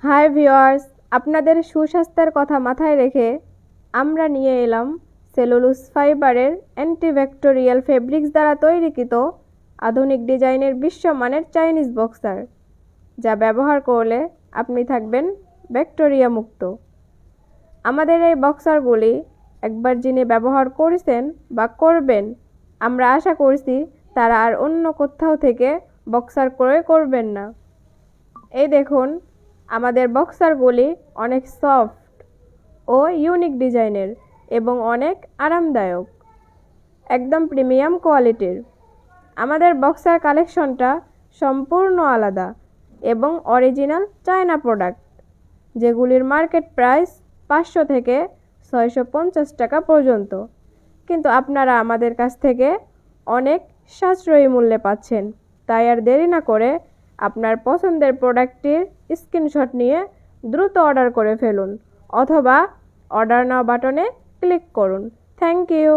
Hi viewers, আপনাদের সুস্বাস্থ্যের কথা মাথায় রেখে আমরা নিয়ে এলাম সেলুলোজ ফাইবারের অ্যান্টিব্যাকটেরিয়াল ফেব্রিক্স দ্বারা তৈরিকৃত আধুনিক ডিজাইনের বিশ্বমানের চাইনিজ বক্সার, যা ব্যবহার করলে আপনি থাকবেন ব্যাকটেরিয়া মুক্ত। আমাদের এই বক্সারগুলি একবার যিনি ব্যবহার করেছেন বা করবেন, আমরা আশা করছি তারা আর অন্য কোথাও থেকে বক্সার ক্রয় করবেন না। এই দেখুন, আমাদের বক্সারগুলি অনেক সফট ও ইউনিক ডিজাইনের এবং অনেক আরামদায়ক, একদম প্রিমিয়াম কোয়ালিটির। আমাদের বক্সার কালেকশনটা সম্পূর্ণ আলাদা এবং অরিজিনাল চায়না প্রোডাক্ট, যেগুলির মার্কেট প্রাইস 500 থেকে 650 টাকা পর্যন্ত, কিন্তু আপনারা আমাদের কাছ থেকে অনেক সাশ্রয়ী মূল্যে পাচ্ছেন। তাই আর দেরি না করে আপনার পছন্দের প্রোডাক্টটির স্ক্রিনশট নিয়ে দ্রুত অর্ডার করে ফেলুন অথবা অর্ডার নাও বাটনে ক্লিক করুন। Thank you.